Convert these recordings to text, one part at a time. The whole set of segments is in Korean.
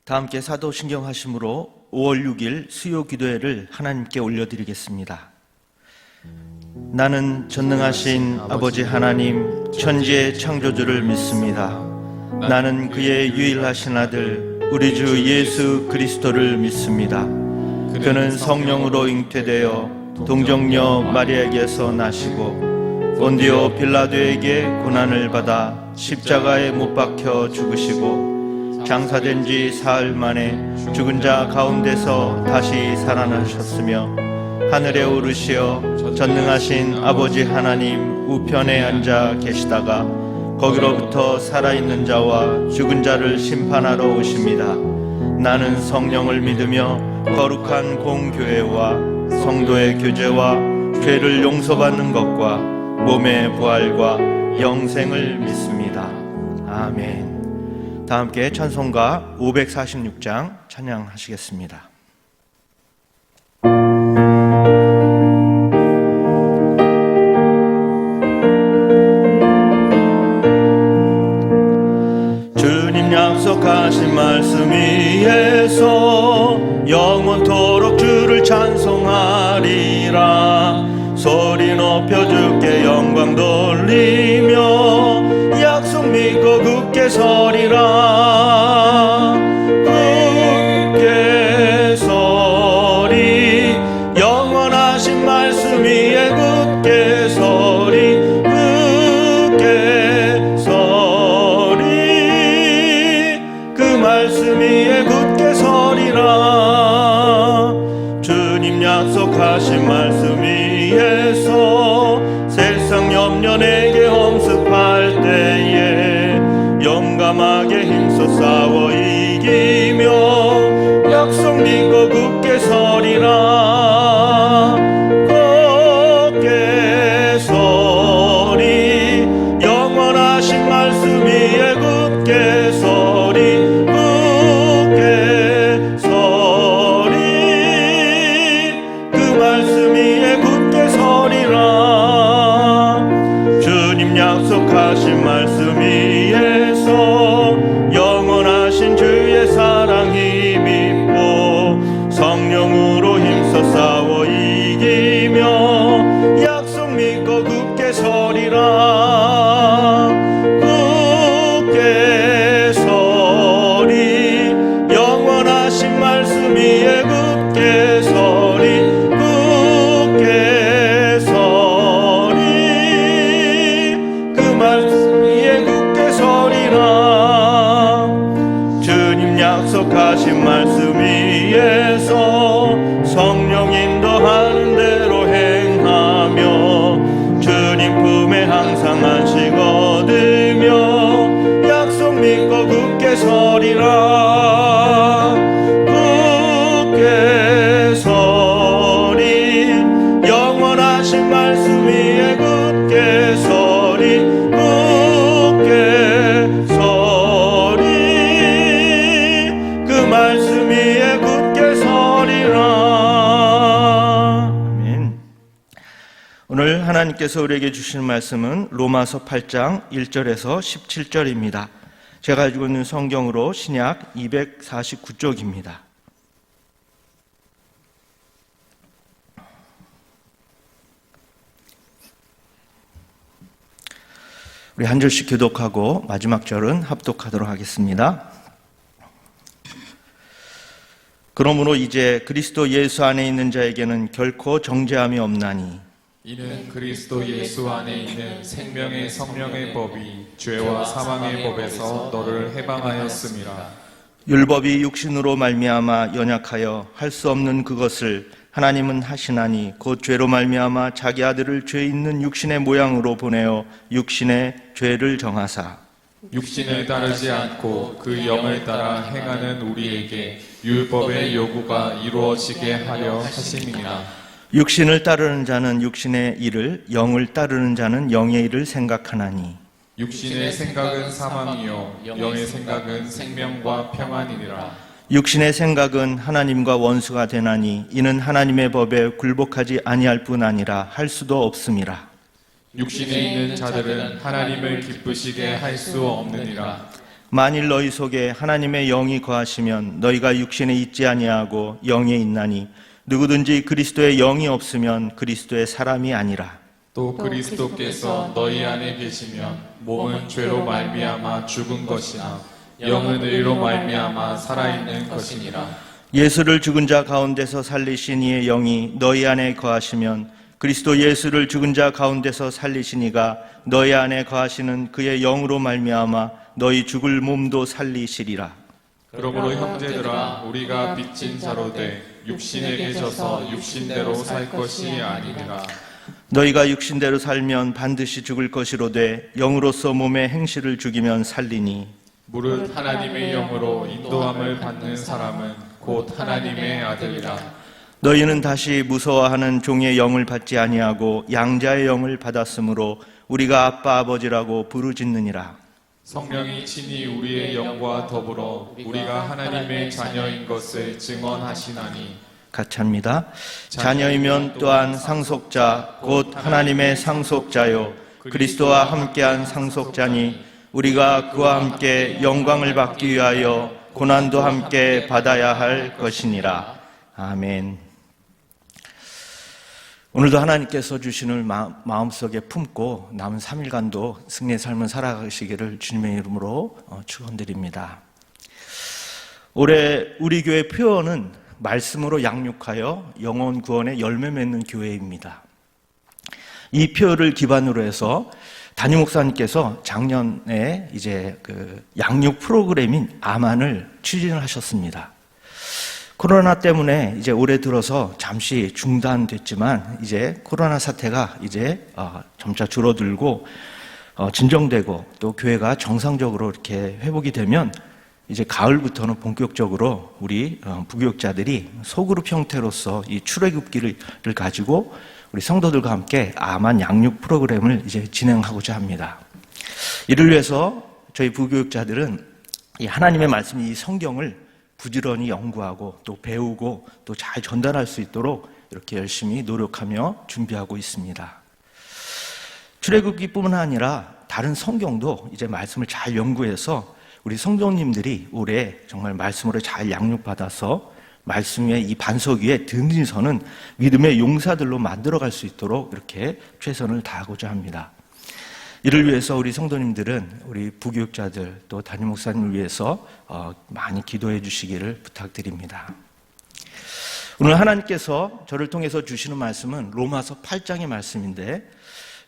다 함께 사도신경 하심으로 5월 6일 수요 기도회를 하나님께 올려드리겠습니다. 나는 전능하신 아버지 하나님 천지의 창조주를 믿습니다. 나는 그의 유일하신 아들 우리 주 예수 그리스도를 믿습니다. 그는 성령으로 잉태되어 동정녀 마리아에게서 나시고 본디오 빌라도에게 고난을 받아 십자가에 못 박혀 죽으시고 장사된 지 사흘 만에 죽은 자 가운데서 다시 살아나셨으며 하늘에 오르시어 전능하신 아버지 하나님 우편에 앉아 계시다가 거기로부터 살아있는 자와 죽은 자를 심판하러 오십니다. 나는 성령을 믿으며 거룩한 공교회와 성도의 교제와 죄를 용서받는 것과 몸의 부활과 영생을 믿습니다. 아멘. 다 함께 찬송가 546장 찬양하시겠습니다. 주님 약속하신 말씀 위에서 영원토록 주를 찬송하리라. 소리 높여 주께 영광 돌리며 약속 믿고 굳게 서리라. 굳게 서리 영원하신 말씀 위에 굳게 서리. 굳게 서리 그 말씀 위에 굳게 서리라. 주님 약속하신 말씀 위에서 세상 염려 내게 엄습할 때에 용감하게 힘써 싸워 이기며 약속 믿고 굳게 서리라. 굳게 서리 영원하신 말씀 위에 굳게 서리. 굳게 서리 그 말씀 위에 굳게 서리라. 주님 약속하신 말씀 위에서 영원하신 주의 사랑 힘입고 성령으로 힘써 싸워 이기며 약속 믿고 굳게 서리라. 굳게 서리 영원하신 말씀 위에 굳게 서리. 굳게 서리 그 말씀 위에 굳게 서리라. 주님 약속하신 말씀 위에서 성령 인도하는 대로 행하며 주님 품에 항상 안식 얻으며 약속 믿고 굳게 서리라. 굳게 서리 영원하신 말씀 위에 굳게 서리. 굳게 서리 그 말씀 위에 굳게 서리라. 아멘. 오늘 하나님께서 우리에게 주시는 말씀은 로마서 8장 1절에서 17절입니다. 제가 가지고 있는 성경으로 신약 249쪽입니다. 우리 한 절씩 교독하고 마지막 절은 합독하도록 하겠습니다. 그러므로 이제 그리스도 예수 안에 있는 자에게는 결코 정죄함이 없나니 이는 그리스도 예수 안에 있는 생명의 성령의 법이 죄와 사망의 법에서 너를 해방하였음이라. 율법이 육신으로 말미암아 연약하여 할 수 없는 그것을 하나님은 하시나니 곧 죄로 말미암아 자기 아들을 죄 있는 육신의 모양으로 보내어 육신의 죄를 정하사 육신을 따르지 않고 그 영을 따라 행하는 우리에게 율법의 요구가 이루어지게 하려 하심이니라. 육신을 따르는 자는 육신의 일을, 영을 따르는 자는 영의 일을 생각하나니 육신의 생각은 사망이요 영의 생각은 생명과 평안이니라. 육신의 생각은 하나님과 원수가 되나니 이는 하나님의 법에 굴복하지 아니할 뿐 아니라 할 수도 없음이라. 육신에 있는 자들은 하나님을 기쁘시게 할 수 없느니라. 만일 너희 속에 하나님의 영이 거하시면 너희가 육신에 있지 아니하고 영에 있나니 누구든지 그리스도의 영이 없으면 그리스도의 사람이 아니라. 또 그리스도께서 너희 안에 계시면 몸은 죄로 말미암아 죽은 것이나 영은 의로 말미암아 살아있는 것이니라. 예수를 죽은 자 가운데서 살리신 이의 영이 너희 안에 거하시면 그리스도 예수를 죽은 자 가운데서 살리신 이가 너희 안에 거하시는 그의 영으로 말미암아 너희 죽을 몸도 살리시리라. 그러므로 형제들아 우리가 빚진 자로 돼 육신에 계셔서 육신대로 살 것이 아니니라. 너희가 육신대로 살면 반드시 죽을 것이로되 영으로서 몸의 행실을 죽이면 살리니. 무릇 하나님의 영으로 인도함을 받는 사람은 곧 하나님의 아들이라. 너희는 다시 무서워하는 종의 영을 받지 아니하고 양자의 영을 받았으므로 우리가 아빠 아버지라고 부르짖느니라. 성령이 친히 우리의 영과 더불어 우리가 하나님의 자녀인 것을 증언하시나니. 같이 합니다. 자녀이면 또한 상속자 곧 하나님의 상속자요 그리스도와 함께한 상속자니 우리가 그와 함께 영광을 받기 위하여 고난도 함께 받아야 할 것이니라. 아멘. 오늘도 하나님께서 주시는 마음속에 품고 남은 3일간도 승리의 삶을 살아가시기를 주님의 이름으로 축원드립니다. 올해 우리 교회 표어는 말씀으로 양육하여 영혼 구원의 열매 맺는 교회입니다. 이 표어를 기반으로 해서 담임 목사님께서 작년에 이제 양육 프로그램인 아만을 추진을 하셨습니다. 코로나 때문에 이제 올해 들어서 잠시 중단됐지만 이제 코로나 사태가 이제 점차 줄어들고 진정되고 또 교회가 정상적으로 이렇게 회복이 되면 이제 가을부터는 본격적으로 우리 부교육자들이 소그룹 형태로서 이 출애굽기를 가지고 우리 성도들과 함께 아만 양육 프로그램을 이제 진행하고자 합니다. 이를 위해서 저희 부교육자들은 이 하나님의 말씀, 이 성경을 부지런히 연구하고 또 배우고 또 잘 전달할 수 있도록 이렇게 열심히 노력하며 준비하고 있습니다. 출애굽기뿐만 아니라 다른 성경도 이제 말씀을 잘 연구해서 우리 성도님들이 올해 정말 말씀으로 잘 양육받아서 말씀 위에 이 반석 위에 든든히 서는 믿음의 용사들로 만들어갈 수 있도록 이렇게 최선을 다하고자 합니다. 이를 위해서 우리 성도님들은 우리 부교육자들 또 담임 목사님을 위해서 많이 기도해 주시기를 부탁드립니다. 오늘 하나님께서 저를 통해서 주시는 말씀은 로마서 8장의 말씀인데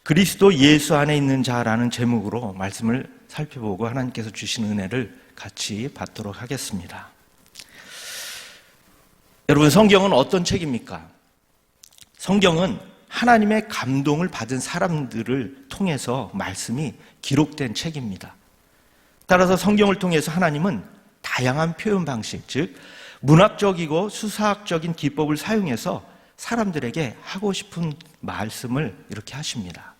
그리스도 예수 안에 있는 자라는 제목으로 말씀을 살펴보고 하나님께서 주신 은혜를 같이 받도록 하겠습니다. 여러분, 성경은 어떤 책입니까? 성경은 하나님의 감동을 받은 사람들을 통해서 말씀이 기록된 책입니다. 따라서 성경을 통해서 하나님은 다양한 표현 방식, 즉 문학적이고 수사학적인 기법을 사용해서 사람들에게 하고 싶은 말씀을 이렇게 하십니다.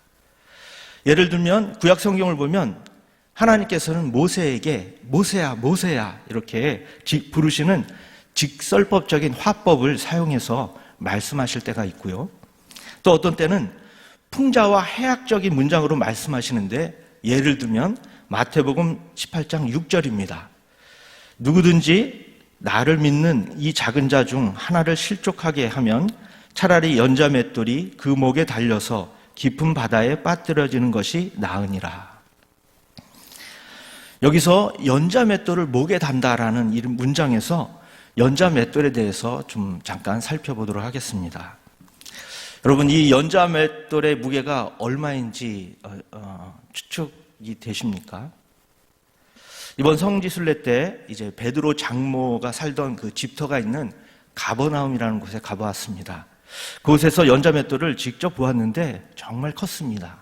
예를 들면 구약 성경을 보면 하나님께서는 모세에게 모세야 모세야 이렇게 부르시는 직설법적인 화법을 사용해서 말씀하실 때가 있고요. 또 어떤 때는 풍자와 해학적인 문장으로 말씀하시는데 예를 들면 마태복음 18장 6절입니다. 누구든지 나를 믿는 이 작은 자 중 하나를 실족하게 하면 차라리 연자 맷돌이 그 목에 달려서 깊은 바다에 빠뜨려지는 것이 나으니라. 여기서 연자 맷돌을 목에 단다라는 이 문장에서 연자 맷돌에 대해서 좀 잠깐 살펴보도록 하겠습니다. 여러분, 이 연자 맷돌의 무게가 얼마인지 추측이 되십니까? 이번 성지순례 때 이제 베드로 장모가 살던 그 집터가 있는 가버나움이라는 곳에 가보았습니다. 그곳에서 연자 맷돌을 직접 보았는데 정말 컸습니다.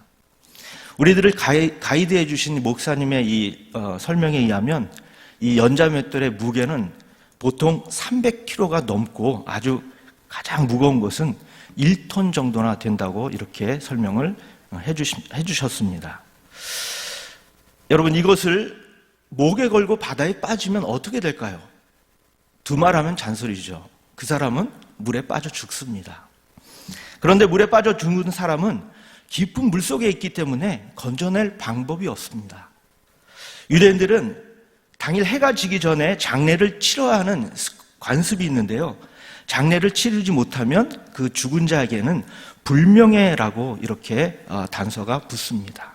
우리들을 가이드해 주신 목사님의 이 설명에 의하면 이 연자 맷돌의 무게는 보통 300kg가 넘고 아주 가장 무거운 것은 1톤 정도나 된다고 이렇게 설명을 해주셨습니다. 여러분, 이것을 목에 걸고 바다에 빠지면 어떻게 될까요? 두말하면 잔소리죠. 그 사람은 물에 빠져 죽습니다. 그런데 물에 빠져 죽는 사람은 깊은 물속에 있기 때문에 건져낼 방법이 없습니다. 유대인들은 당일 해가 지기 전에 장례를 치러야 하는 관습이 있는데요. 장례를 치르지 못하면 그 죽은 자에게는 불명예라고 이렇게 단서가 붙습니다.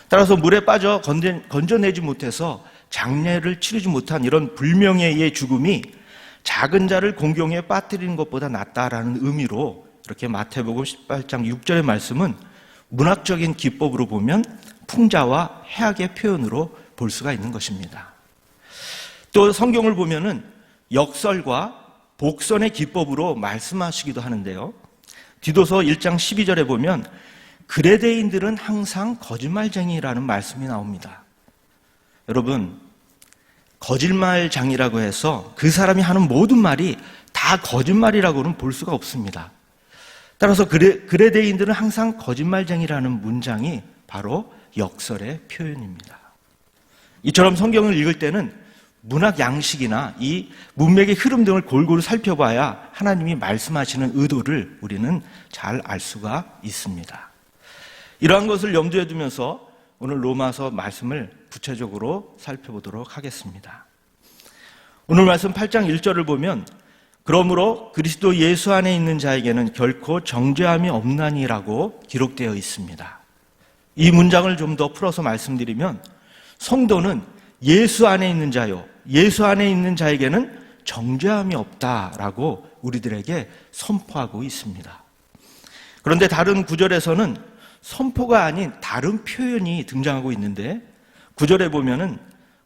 따라서 물에 빠져 건져내지 못해서 장례를 치르지 못한 이런 불명예의 죽음이 작은 자를 공경에 빠뜨리는 것보다 낫다라는 의미로 이렇게 마태복음 18장 6절의 말씀은 문학적인 기법으로 보면 풍자와 해악의 표현으로 볼 수가 있는 것입니다. 또 성경을 보면은 역설과 복선의 기법으로 말씀하시기도 하는데요. 디도서 1장 12절에 보면 그레데인들은 항상 거짓말쟁이라는 말씀이 나옵니다. 여러분, 거짓말장이라고 해서 그 사람이 하는 모든 말이 다 거짓말이라고는 볼 수가 없습니다. 따라서 그레데인들은 항상 거짓말쟁이라는 문장이 바로 역설의 표현입니다. 이처럼 성경을 읽을 때는 문학 양식이나 이 문맥의 흐름 등을 골고루 살펴봐야 하나님이 말씀하시는 의도를 우리는 잘 알 수가 있습니다. 이러한 것을 염두에 두면서 오늘 로마서 말씀을 구체적으로 살펴보도록 하겠습니다. 오늘 말씀 8장 1절을 보면 그러므로 그리스도 예수 안에 있는 자에게는 결코 정죄함이 없나니라고 기록되어 있습니다. 이 문장을 좀 더 풀어서 말씀드리면 성도는 예수 안에 있는 자요, 예수 안에 있는 자에게는 정죄함이 없다라고 우리들에게 선포하고 있습니다. 그런데 다른 구절에서는 선포가 아닌 다른 표현이 등장하고 있는데 9절에 보면은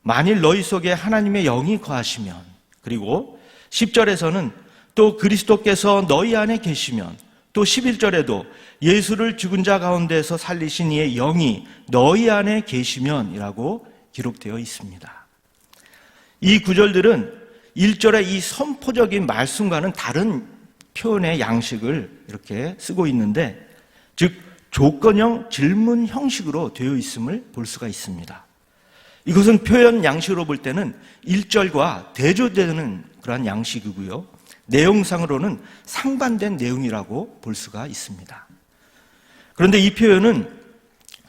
만일 너희 속에 하나님의 영이 거하시면, 그리고 10절에서는 또 그리스도께서 너희 안에 계시면, 또 11절에도 예수를 죽은 자 가운데서 살리신 이의 영이 너희 안에 계시면 이라고 기록되어 있습니다. 이 구절들은 1절의 이 선포적인 말씀과는 다른 표현의 양식을 이렇게 쓰고 있는데, 즉 조건형 질문 형식으로 되어 있음을 볼 수가 있습니다. 이것은 표현 양식으로 볼 때는 1절과 대조되는 그러한 양식이고요. 내용상으로는 상반된 내용이라고 볼 수가 있습니다. 그런데 이 표현은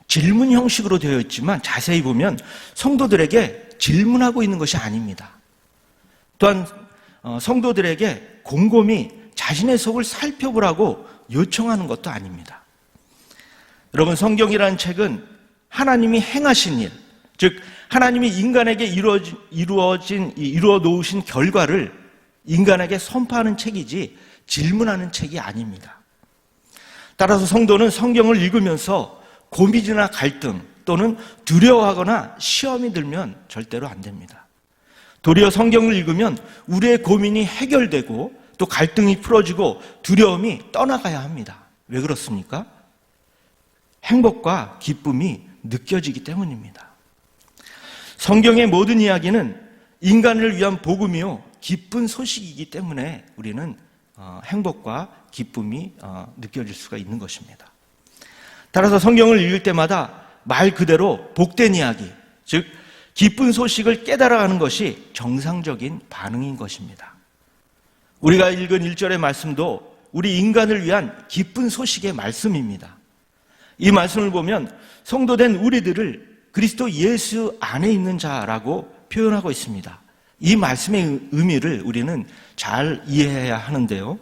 질문 형식으로 되어 있지만 자세히 보면 성도들에게 질문하고 있는 것이 아닙니다. 또한 성도들에게 곰곰이 자신의 속을 살펴보라고 요청하는 것도 아닙니다. 여러분, 성경이라는 책은 하나님이 행하신 일, 즉 하나님이 인간에게 이루어 놓으신 결과를 인간에게 선포하는 책이지 질문하는 책이 아닙니다. 따라서 성도는 성경을 읽으면서 고민이나 갈등 또는 두려워하거나 시험이 들면 절대로 안 됩니다. 도리어 성경을 읽으면 우리의 고민이 해결되고 또 갈등이 풀어지고 두려움이 떠나가야 합니다. 왜 그렇습니까? 행복과 기쁨이 느껴지기 때문입니다. 성경의 모든 이야기는 인간을 위한 복음이요 기쁜 소식이기 때문에 우리는 행복과 기쁨이 느껴질 수가 있는 것입니다. 따라서 성경을 읽을 때마다 말 그대로 복된 이야기, 즉 기쁜 소식을 깨달아가는 것이 정상적인 반응인 것입니다. 우리가 읽은 1절의 말씀도 우리 인간을 위한 기쁜 소식의 말씀입니다. 이 말씀을 보면 성도된 우리들을 그리스도 예수 안에 있는 자라고 표현하고 있습니다. 이 말씀의 의미를 우리는 잘 이해해야 하는데요.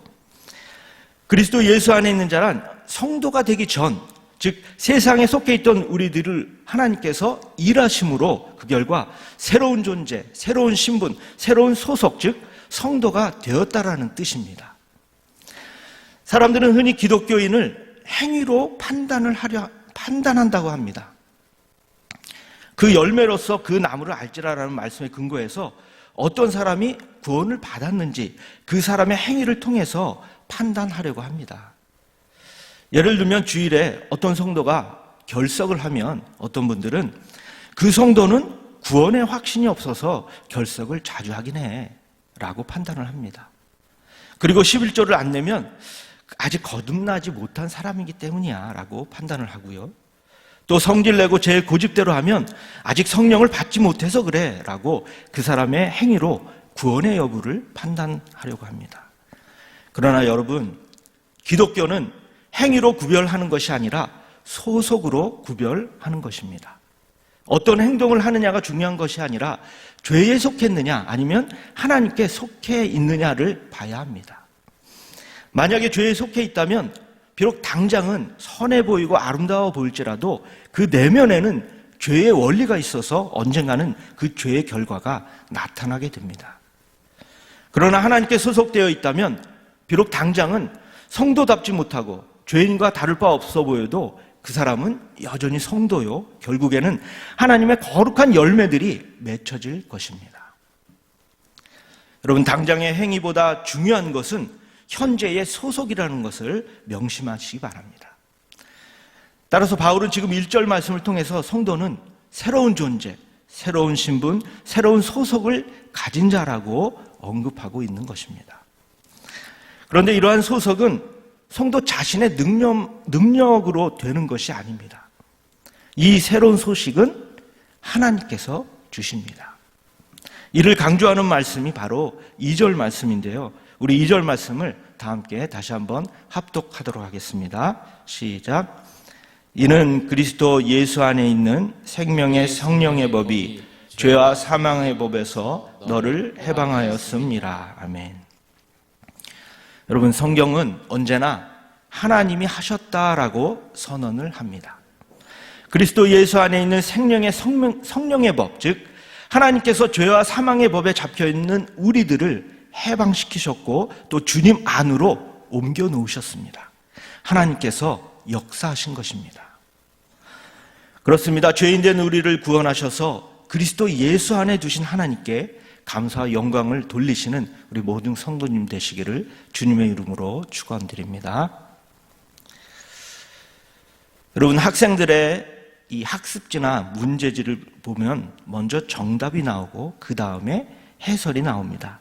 그리스도 예수 안에 있는 자란 성도가 되기 전, 즉 세상에 속해 있던 우리들을 하나님께서 일하심으로 그 결과 새로운 존재, 새로운 신분, 새로운 소속, 즉 성도가 되었다라는 뜻입니다. 사람들은 흔히 기독교인을 행위로 판단한다고 합니다. 그 열매로서 그 나무를 알지라라는 말씀에 근거해서 어떤 사람이 구원을 받았는지 그 사람의 행위를 통해서 판단하려고 합니다. 예를 들면 주일에 어떤 성도가 결석을 하면 어떤 분들은 그 성도는 구원의 확신이 없어서 결석을 자주 하긴 해 라고 판단을 합니다. 그리고 11조를 안 내면 아직 거듭나지 못한 사람이기 때문이야 라고 판단을 하고요. 또 성질 내고 제 고집대로 하면 아직 성령을 받지 못해서 그래 라고 그 사람의 행위로 구원의 여부를 판단하려고 합니다. 그러나 여러분, 기독교는 행위로 구별하는 것이 아니라 소속으로 구별하는 것입니다. 어떤 행동을 하느냐가 중요한 것이 아니라 죄에 속했느냐 아니면 하나님께 속해 있느냐를 봐야 합니다. 만약에 죄에 속해 있다면 비록 당장은 선해 보이고 아름다워 보일지라도 그 내면에는 죄의 원리가 있어서 언젠가는 그 죄의 결과가 나타나게 됩니다. 그러나 하나님께 소속되어 있다면 비록 당장은 성도답지 못하고 죄인과 다를 바 없어 보여도 그 사람은 여전히 성도요, 결국에는 하나님의 거룩한 열매들이 맺혀질 것입니다. 여러분, 당장의 행위보다 중요한 것은 현재의 소속이라는 것을 명심하시기 바랍니다. 따라서 바울은 지금 1절 말씀을 통해서 성도는 새로운 존재, 새로운 신분, 새로운 소속을 가진 자라고 언급하고 있는 것입니다. 그런데 이러한 소속은 성도 자신의 능력으로 되는 것이 아닙니다. 이 새로운 소식은 하나님께서 주십니다. 이를 강조하는 말씀이 바로 2절 말씀인데요. 우리 2절 말씀을 다 함께 다시 한번 합독하도록 하겠습니다. 시작. 이는 그리스도 예수 안에 있는 생명의 성령의 법이 죄와 사망의 법에서 너를 해방하였음이라. 아멘. 여러분, 성경은 언제나 하나님이 하셨다라고 선언을 합니다. 그리스도 예수 안에 있는 생명의 성령의 법, 즉 하나님께서 죄와 사망의 법에 잡혀있는 우리들을 해방시키셨고 또 주님 안으로 옮겨 놓으셨습니다. 하나님께서 역사하신 것입니다. 그렇습니다. 죄인된 우리를 구원하셔서 그리스도 예수 안에 두신 하나님께 감사와 영광을 돌리시는 우리 모든 성도님 되시기를 주님의 이름으로 축원드립니다. 여러분, 학생들의 이 학습지나 문제지를 보면 먼저 정답이 나오고 그 다음에 해설이 나옵니다.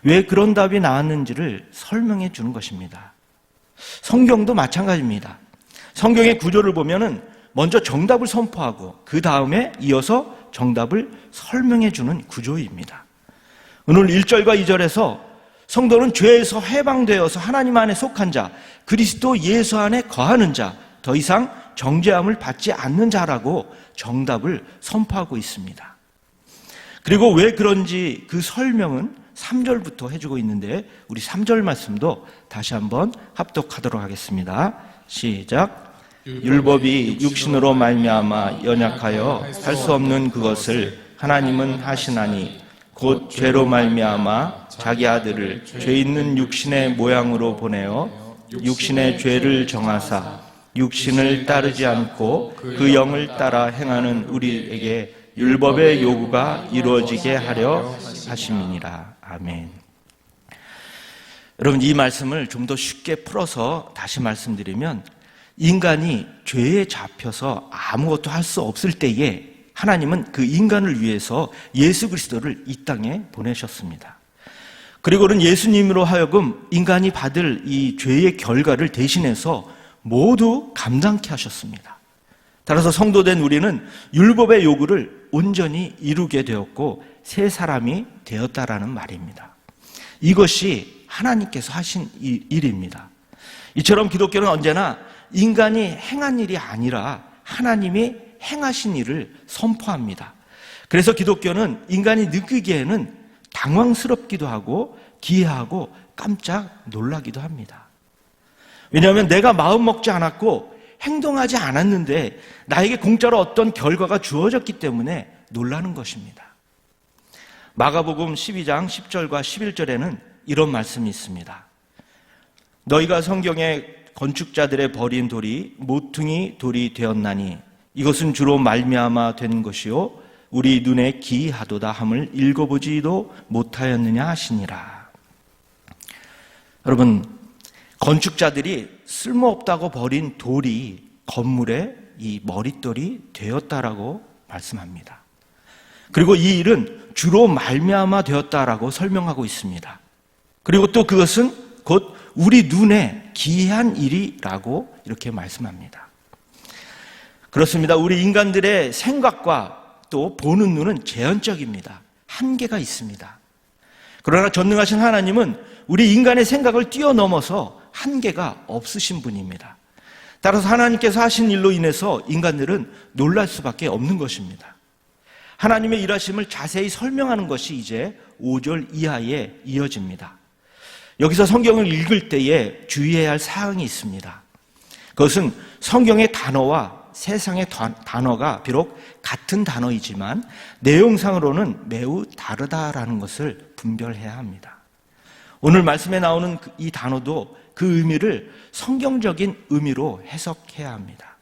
왜 그런 답이 나왔는지를 설명해 주는 것입니다. 성경도 마찬가지입니다. 성경의 구조를 보면은 먼저 정답을 선포하고 그 다음에 이어서 정답을 설명해 주는 구조입니다. 오늘 1절과 2절에서 성도는 죄에서 해방되어서 하나님 안에 속한 자, 그리스도 예수 안에 거하는 자, 더 이상 정죄함을 받지 않는 자라고 정답을 선포하고 있습니다. 그리고 왜 그런지 그 설명은 3절부터 해주고 있는데 우리 3절 말씀도 다시 한번 합독하도록 하겠습니다. 시작. 율법이 육신으로 말미암아 연약하여 할 수 없는 그것을 하나님은 하시나니 곧 죄로 말미암아 자기 아들을 죄 있는 육신의 모양으로 보내어 육신의 죄를 정하사 육신을 따르지 않고 그 영을 따라 행하는 우리에게 율법의 요구가 이루어지게 하려 하심이니라. 아멘. 여러분, 이 말씀을 좀 더 쉽게 풀어서 다시 말씀드리면 인간이 죄에 잡혀서 아무것도 할 수 없을 때에 하나님은 그 인간을 위해서 예수 그리스도를 이 땅에 보내셨습니다. 그리고는 예수님으로 하여금 인간이 받을 이 죄의 결과를 대신해서 모두 감당케 하셨습니다. 따라서 성도된 우리는 율법의 요구를 온전히 이루게 되었고 새 사람이 되었다라는 말입니다. 이것이 하나님께서 하신 일입니다. 이처럼 기독교는 언제나 인간이 행한 일이 아니라 하나님이 행하신 일을 선포합니다. 그래서 기독교는 인간이 느끼기에는 당황스럽기도 하고 기이하고 깜짝 놀라기도 합니다. 왜냐하면 내가 마음 먹지 않았고 행동하지 않았는데 나에게 공짜로 어떤 결과가 주어졌기 때문에 놀라는 것입니다. 마가복음 12장 10절과 11절에는 이런 말씀이 있습니다. 너희가 성경에 건축자들의 버린 돌이 모퉁이 돌이 되었나니 이것은 주로 말미암아 된 것이요 우리 눈에 기이하도다 함을 읽어보지도 못하였느냐 하시니라. 여러분, 건축자들이 쓸모없다고 버린 돌이 건물의 이 머릿돌이 되었다라고 말씀합니다. 그리고 이 일은 주로 말미암아 되었다라고 설명하고 있습니다. 그리고 또 그것은 곧 우리 눈에 기이한 일이라고 이렇게 말씀합니다. 그렇습니다. 우리 인간들의 생각과 또 보는 눈은 제한적입니다. 한계가 있습니다. 그러나 전능하신 하나님은 우리 인간의 생각을 뛰어넘어서 한계가 없으신 분입니다. 따라서 하나님께서 하신 일로 인해서 인간들은 놀랄 수밖에 없는 것입니다. 하나님의 일하심을 자세히 설명하는 것이 이제 5절 이하에 이어집니다. 여기서 성경을 읽을 때에 주의해야 할 사항이 있습니다. 그것은 성경의 단어와 세상의 단어가 비록 같은 단어이지만 내용상으로는 매우 다르다라는 것을 분별해야 합니다. 오늘 말씀에 나오는 이 단어도 그 의미를 성경적인 의미로 해석해야 합니다.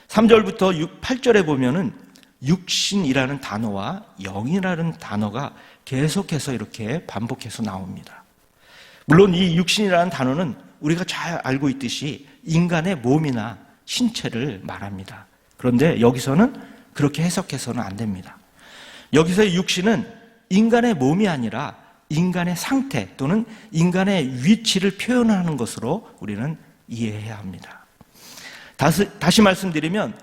3절부터 8절에 보면은 육신이라는 단어와 영이라는 단어가 계속해서 이렇게 반복해서 나옵니다. 물론 이 육신이라는 단어는 우리가 잘 알고 있듯이 인간의 몸이나 신체를 말합니다. 그런데 여기서는 그렇게 해석해서는 안 됩니다. 여기서의 육신은 인간의 몸이 아니라 인간의 상태 또는 인간의 위치를 표현하는 것으로 우리는 이해해야 합니다. 다시 말씀드리면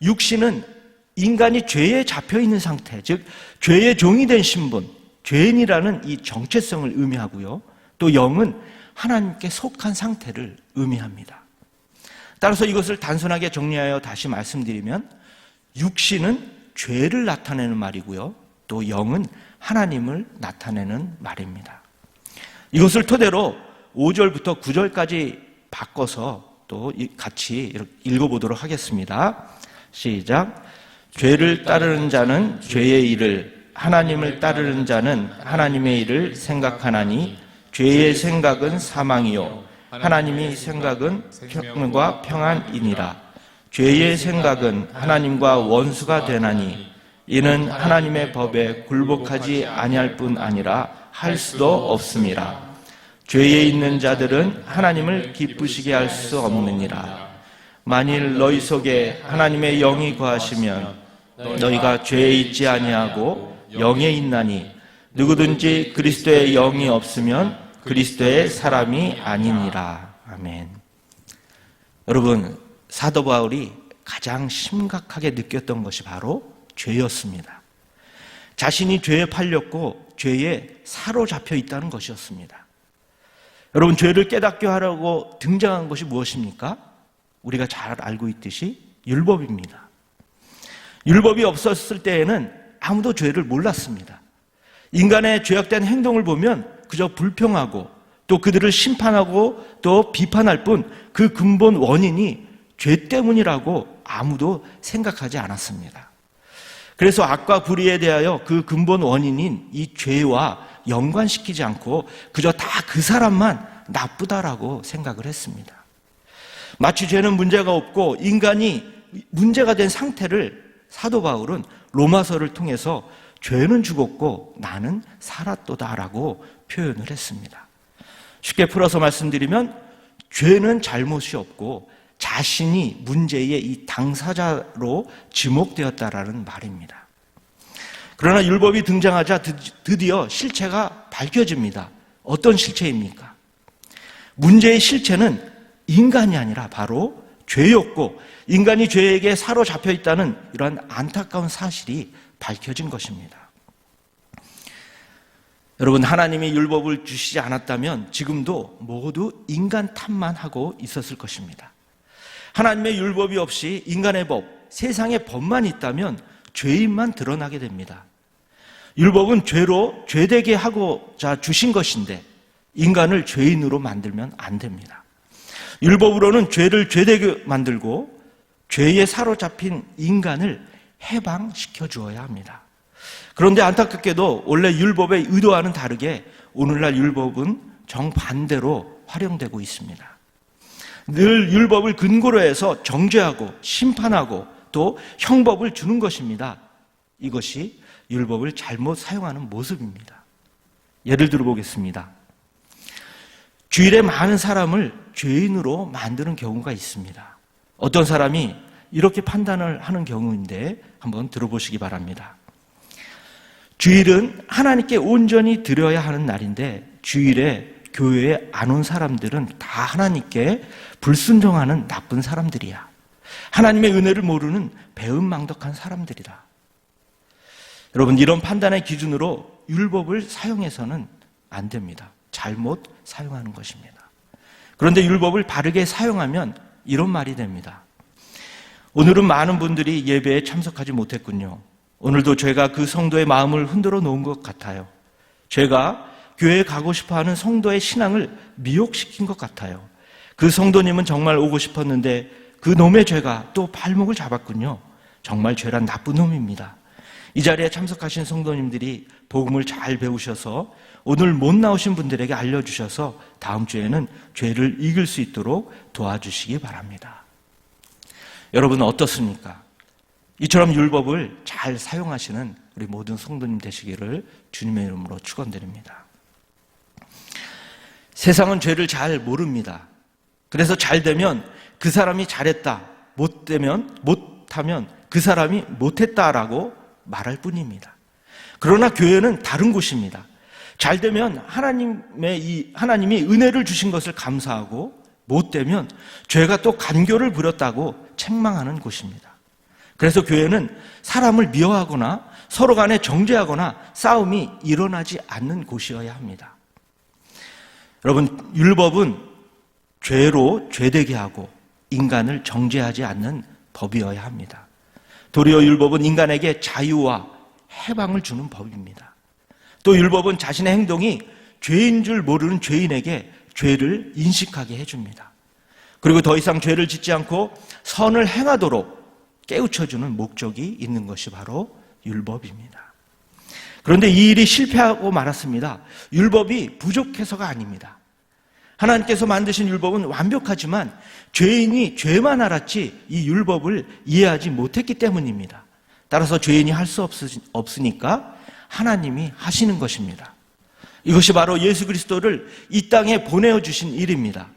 육신은 인간이 죄에 잡혀있는 상태, 즉 죄의 종이 된 신분, 죄인이라는 이 정체성을 의미하고요. 또 영은 하나님께 속한 상태를 의미합니다. 따라서 이것을 단순하게 정리하여 다시 말씀드리면 육신은 죄를 나타내는 말이고요. 또 영은 하나님을 나타내는 말입니다. 이것을 토대로 5절부터 9절까지 바꿔서 또 같이 읽어보도록 하겠습니다. 시작. 죄를 따르는 자는 죄의 일을, 하나님을 따르는 자는 하나님의 일을 생각하나니 죄의 생각은 사망이요 하나님의 생각은 평안과 평안이니라. 죄의 생각은 하나님과 원수가 되나니 이는 하나님의 법에 굴복하지 아니할 뿐 아니라 할 수도 없음이라. 죄에 있는 자들은 하나님을 기쁘시게 할 수 없느니라. 만일 너희 속에 하나님의 영이 거하시면 너희가 죄에 있지 아니하고 영에 있나니 누구든지 그리스도의 영이 없으면 그리스도의 사람이 아니니라. 아멘. 여러분, 사도 바울이 가장 심각하게 느꼈던 것이 바로 죄였습니다. 자신이 죄에 팔렸고 죄에 사로잡혀 있다는 것이었습니다. 여러분, 죄를 깨닫게 하려고 등장한 것이 무엇입니까? 우리가 잘 알고 있듯이 율법입니다. 율법이 없었을 때에는 아무도 죄를 몰랐습니다. 인간의 죄악된 행동을 보면 그저 불평하고 또 그들을 심판하고 또 비판할 뿐 그 근본 원인이 죄 때문이라고 아무도 생각하지 않았습니다. 그래서 악과 불의에 대하여 그 근본 원인인 이 죄와 연관시키지 않고 그저 다 그 사람만 나쁘다라고 생각을 했습니다. 마치 죄는 문제가 없고 인간이 문제가 된 상태를 사도 바울은 로마서를 통해서 죄는 죽었고 나는 살았도다라고 표현을 했습니다. 쉽게 풀어서 말씀드리면 죄는 잘못이 없고 자신이 문제의 이 당사자로 지목되었다라는 말입니다. 그러나 율법이 등장하자 드디어 실체가 밝혀집니다. 어떤 실체입니까? 문제의 실체는 인간이 아니라 바로 죄였고 인간이 죄에게 사로잡혀 있다는 이러한 안타까운 사실이 밝혀진 것입니다. 여러분, 하나님이 율법을 주시지 않았다면 지금도 모두 인간 탓만 하고 있었을 것입니다. 하나님의 율법이 없이 인간의 법, 세상의 법만 있다면 죄인만 드러나게 됩니다. 율법은 죄로 죄되게 하고자 주신 것인데 인간을 죄인으로 만들면 안 됩니다. 율법으로는 죄를 죄되게 만들고 죄에 사로잡힌 인간을 해방시켜 주어야 합니다. 그런데 안타깝게도 원래 율법의 의도와는 다르게 오늘날 율법은 정반대로 활용되고 있습니다. 늘 율법을 근거로 해서 정죄하고 심판하고 또 형법을 주는 것입니다. 이것이 율법을 잘못 사용하는 모습입니다. 예를 들어 보겠습니다. 주일에 많은 사람을 죄인으로 만드는 경우가 있습니다. 어떤 사람이 이렇게 판단을 하는 경우인데 한번 들어보시기 바랍니다. 주일은 하나님께 온전히 드려야 하는 날인데 주일에 교회에 안 온 사람들은 다 하나님께 불순종하는 나쁜 사람들이야. 하나님의 은혜를 모르는 배은망덕한 사람들이다. 여러분, 이런 판단의 기준으로 율법을 사용해서는 안 됩니다. 잘못 사용하는 것입니다. 그런데 율법을 바르게 사용하면 이런 말이 됩니다. 오늘은 많은 분들이 예배에 참석하지 못했군요. 오늘도 죄가 그 성도의 마음을 흔들어 놓은 것 같아요. 죄가 교회에 가고 싶어하는 성도의 신앙을 미혹시킨 것 같아요. 그 성도님은 정말 오고 싶었는데 그 놈의 죄가 또 발목을 잡았군요. 정말 죄란 나쁜 놈입니다. 이 자리에 참석하신 성도님들이 복음을 잘 배우셔서 오늘 못 나오신 분들에게 알려주셔서 다음 주에는 죄를 이길 수 있도록 도와주시기 바랍니다. 여러분 어떻습니까? 이처럼 율법을 잘 사용하시는 우리 모든 성도님 되시기를 주님의 이름으로 축원드립니다. 세상은 죄를 잘 모릅니다. 그래서 잘 되면 그 사람이 잘했다, 못하면 그 사람이 못했다라고 말할 뿐입니다. 그러나 교회는 다른 곳입니다. 잘 되면 하나님이 은혜를 주신 것을 감사하고 못되면 죄가 또 간교를 부렸다고 책망하는 곳입니다. 그래서 교회는 사람을 미워하거나 서로 간에 정죄하거나 싸움이 일어나지 않는 곳이어야 합니다. 여러분, 율법은 죄로 죄되게 하고 인간을 정죄하지 않는 법이어야 합니다. 도리어 율법은 인간에게 자유와 해방을 주는 법입니다. 또 율법은 자신의 행동이 죄인 줄 모르는 죄인에게 죄를 인식하게 해줍니다. 그리고 더 이상 죄를 짓지 않고 선을 행하도록 깨우쳐주는 목적이 있는 것이 바로 율법입니다. 그런데 이 일이 실패하고 말았습니다. 율법이 부족해서가 아닙니다. 하나님께서 만드신 율법은 완벽하지만 죄인이 죄만 알았지 이 율법을 이해하지 못했기 때문입니다. 따라서 죄인이 할 수 없으니까 하나님이 하시는 것입니다. 이것이 바로 예수 그리스도를 이 땅에 보내주신 일입니다.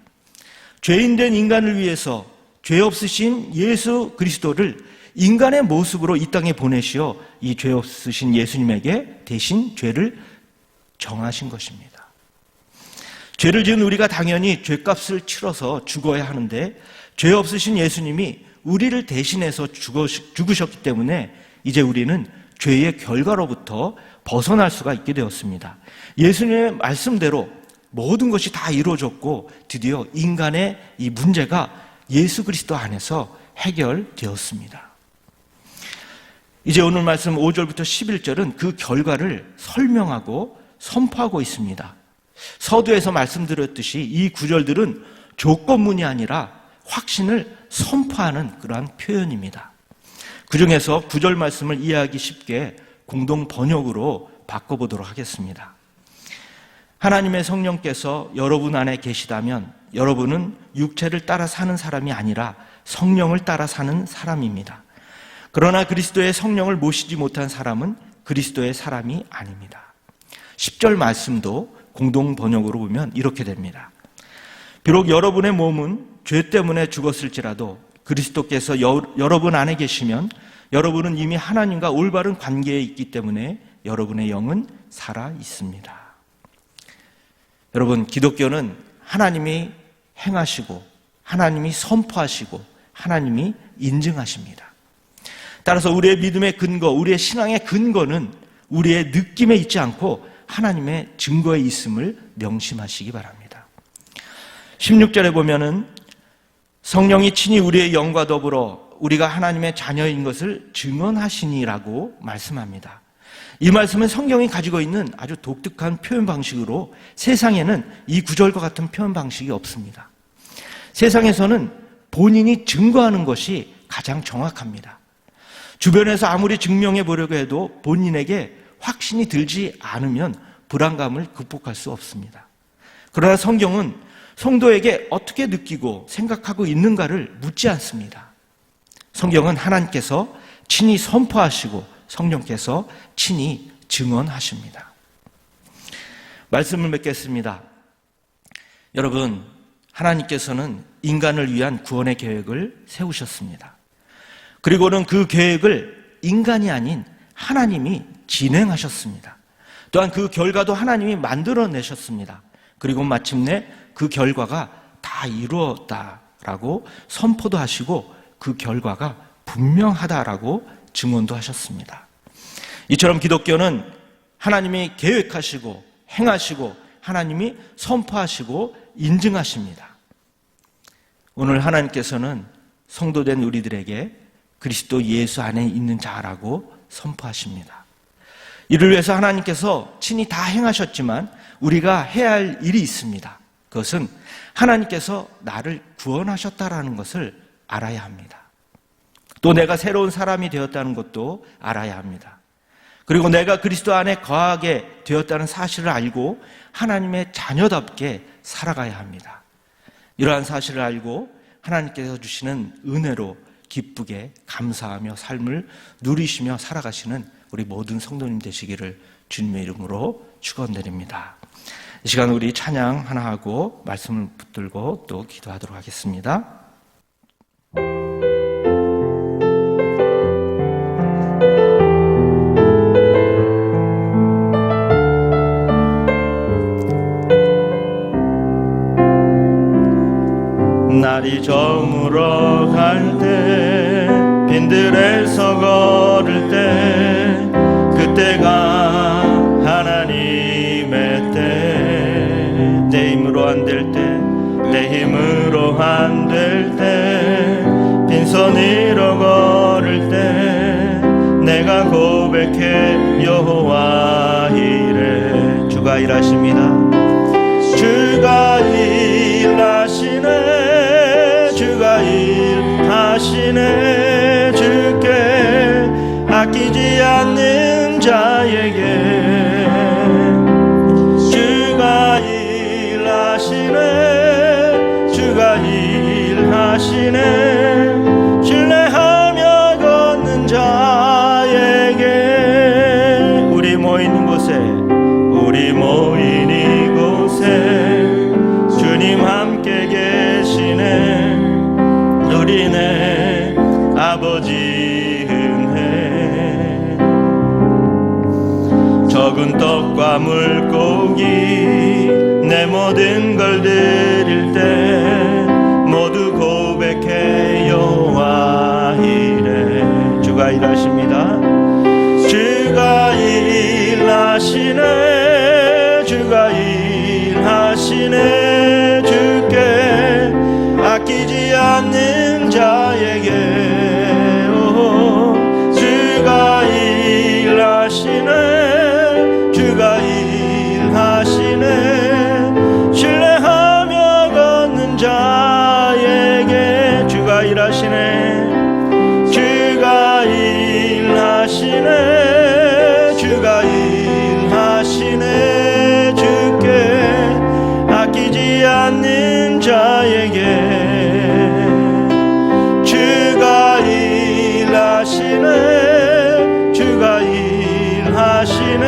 죄인된 인간을 위해서 죄 없으신 예수 그리스도를 인간의 모습으로 이 땅에 보내시어 이 죄 없으신 예수님에게 대신 죄를 정하신 것입니다. 죄를 지은 우리가 당연히 죄값을 치러서 죽어야 하는데 죄 없으신 예수님이 우리를 대신해서 죽으셨기 때문에 이제 우리는 죄의 결과로부터 벗어날 수가 있게 되었습니다. 예수님의 말씀대로 모든 것이 다 이루어졌고 드디어 인간의 이 문제가 예수 그리스도 안에서 해결되었습니다. 이제 오늘 말씀 5절부터 11절은 그 결과를 설명하고 선포하고 있습니다. 서두에서 말씀드렸듯이 이 구절들은 조건문이 아니라 확신을 선포하는 그러한 표현입니다. 그 중에서 9절 말씀을 이해하기 쉽게 공동 번역으로 바꿔보도록 하겠습니다. 하나님의 성령께서 여러분 안에 계시다면 여러분은 육체를 따라 사는 사람이 아니라 성령을 따라 사는 사람입니다. 그러나 그리스도의 성령을 모시지 못한 사람은 그리스도의 사람이 아닙니다. 10절 말씀도 공동 번역으로 보면 이렇게 됩니다. 비록 여러분의 몸은 죄 때문에 죽었을지라도 그리스도께서 여러분 안에 계시면 여러분은 이미 하나님과 올바른 관계에 있기 때문에 여러분의 영은 살아 있습니다. 여러분, 기독교는 하나님이 행하시고 하나님이 선포하시고 하나님이 인증하십니다. 따라서 우리의 믿음의 근거, 우리의 신앙의 근거는 우리의 느낌에 있지 않고 하나님의 증거에 있음을 명심하시기 바랍니다. 16절에 보면은 성령이 친히 우리의 영과 더불어 우리가 하나님의 자녀인 것을 증언하시니라고 말씀합니다. 이 말씀은 성경이 가지고 있는 아주 독특한 표현 방식으로 세상에는 이 구절과 같은 표현 방식이 없습니다. 세상에서는 본인이 증거하는 것이 가장 정확합니다. 주변에서 아무리 증명해 보려고 해도 본인에게 확신이 들지 않으면 불안감을 극복할 수 없습니다. 그러나 성경은 성도에게 어떻게 느끼고 생각하고 있는가를 묻지 않습니다. 성경은 하나님께서 친히 선포하시고 성령께서 친히 증언하십니다. 말씀을 맺겠습니다. 여러분, 하나님께서는 인간을 위한 구원의 계획을 세우셨습니다. 그리고는 그 계획을 인간이 아닌 하나님이 진행하셨습니다. 또한 그 결과도 하나님이 만들어내셨습니다. 그리고 마침내 그 결과가 다 이루었다라고 선포도 하시고 그 결과가 분명하다라고 증언도 하셨습니다. 이처럼 기독교는 하나님이 계획하시고 행하시고 하나님이 선포하시고 인증하십니다. 오늘 하나님께서는 성도된 우리들에게 그리스도 예수 안에 있는 자라고 선포하십니다. 이를 위해서 하나님께서 친히 다 행하셨지만 우리가 해야 할 일이 있습니다. 그것은 하나님께서 나를 구원하셨다라는 것을 알아야 합니다. 또 내가 새로운 사람이 되었다는 것도 알아야 합니다. 그리고 내가 그리스도 안에 거하게 되었다는 사실을 알고 하나님의 자녀답게 살아가야 합니다. 이러한 사실을 알고 하나님께서 주시는 은혜로 기쁘게 감사하며 삶을 누리시며 살아가시는 우리 모든 성도님 되시기를 주님의 이름으로 축원드립니다. 이 시간 우리 찬양 하나 하고 말씀을 붙들고 또 기도하도록 하겠습니다. 날이 저물어 갈 때 빈들에서 걸을 때 그때가 하나님의 때 내 힘으로 안 될 때 내 힘으로 안 될 때 빈손으로 걸을 때 내가 고백해 여호와 이래 주가 일하십니다. 주가 일하시네 주가 일하시네 주께 아끼지 않는 자에게 주가 일하시네 주가 일하시네 신뢰하며 걷는 자에게 우리 모인 이곳에 주님 함께 계시네 우리네 아버지 은혜 적은 떡과 물고기 내 모든 걸 드릴 때 모두 고백해 여호와 이래 주가 일하십니다. 주가 일하시네 주가 일하시네 주께 아끼지 않는 자에게 주가 일하시네 주가 일하시네 신뢰하며 걷는 자에게 주가 일하시네 주가 일하시네 주가 일하시네 주께 아끼지 않는 자에게 주가 일하시네 주가 일하시네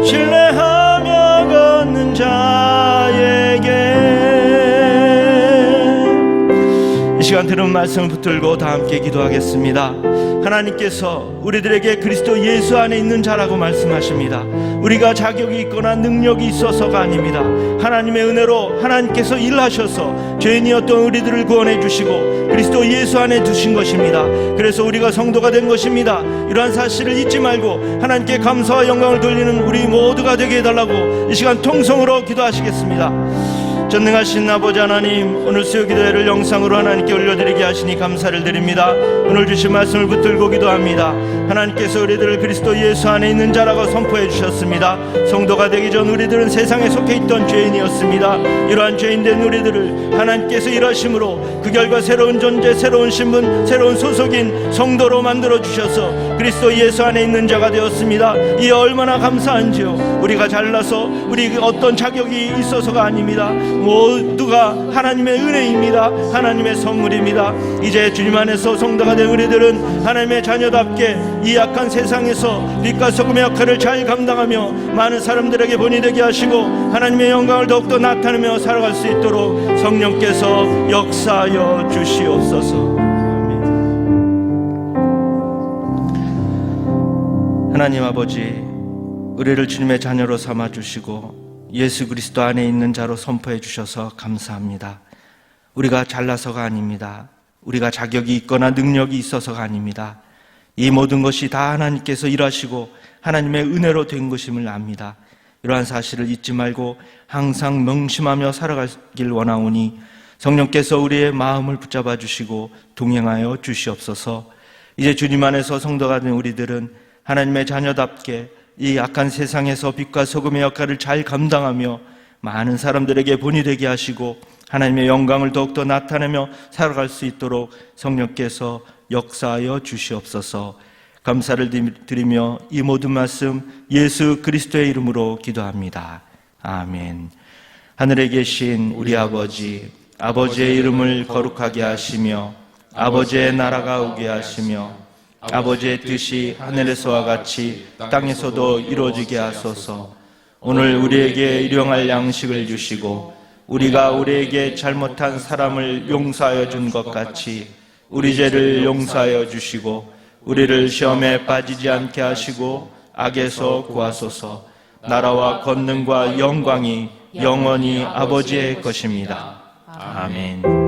신뢰하며 걷는 자에게 이 시간 들은 말씀을 붙들고 다 함께 기도하겠습니다. 하나님께서 우리들에게 그리스도 예수 안에 있는 자라고 말씀하십니다. 우리가 자격이 있거나 능력이 있어서가 아닙니다. 하나님의 은혜로 하나님께서 일하셔서 죄인이었던 우리들을 구원해 주시고 그리스도 예수 안에 두신 것입니다. 그래서 우리가 성도가 된 것입니다. 이러한 사실을 잊지 말고 하나님께 감사와 영광을 돌리는 우리 모두가 되게 해달라고 이 시간 통성으로 기도하시겠습니다. 전능하신 아버지 하나님, 오늘 수요 기도회를 영상으로 하나님께 올려드리게 하시니 감사를 드립니다. 오늘 주신 말씀을 붙들고 기도합니다. 하나님께서 우리들을 그리스도 예수 안에 있는 자라고 선포해 주셨습니다. 성도가 되기 전 우리들은 세상에 속해 있던 죄인이었습니다. 이러한 죄인된 우리들을 하나님께서 일하심으로 그 결과 새로운 존재, 새로운 신분, 새로운 소속인 성도로 만들어 주셔서 그리스도 예수 안에 있는 자가 되었습니다. 이 얼마나 감사한지요. 우리가 잘나서 우리 어떤 자격이 있어서가 아닙니다. 모두가 하나님의 은혜입니다. 하나님의 선물입니다. 이제 주님 안에서 성도가 된 우리들은 하나님의 자녀답게 이 악한 세상에서 빛과 소금의 역할을 잘 감당하며 많은 사람들에게 본이 되게 하시고 하나님의 영광을 더욱더 나타내며 살아갈 수 있도록 성령께서 역사하여 주시옵소서. 하나님 아버지, 우리를 주님의 자녀로 삼아주시고 예수 그리스도 안에 있는 자로 선포해 주셔서 감사합니다. 우리가 잘나서가 아닙니다. 우리가 자격이 있거나 능력이 있어서가 아닙니다. 이 모든 것이 다 하나님께서 일하시고 하나님의 은혜로 된 것임을 압니다. 이러한 사실을 잊지 말고 항상 명심하며 살아가길 원하오니 성령께서 우리의 마음을 붙잡아 주시고 동행하여 주시옵소서. 이제 주님 안에서 성도가 된 우리들은 하나님의 자녀답게 이 악한 세상에서 빛과 소금의 역할을 잘 감당하며 많은 사람들에게 본이 되게 하시고 하나님의 영광을 더욱더 나타내며 살아갈 수 있도록 성령께서 역사하여 주시옵소서. 감사를 드리며 이 모든 말씀 예수 그리스도의 이름으로 기도합니다. 아멘. 하늘에 계신 우리 아버지, 아버지의 이름을 거룩하게 하시며 아버지의 나라가 오게 하시며 아버지의 뜻이 하늘에서와 같이 땅에서도 이루어지게 하소서. 오늘 우리에게 일용할 양식을 주시고 우리가 우리에게 잘못한 사람을 용서하여 준 것 같이 우리 죄를 용서하여 주시고 우리를 시험에 빠지지 않게 하시고 악에서 구하소서. 나라와 권능과 영광이 영원히 아버지의 것입니다. 아멘.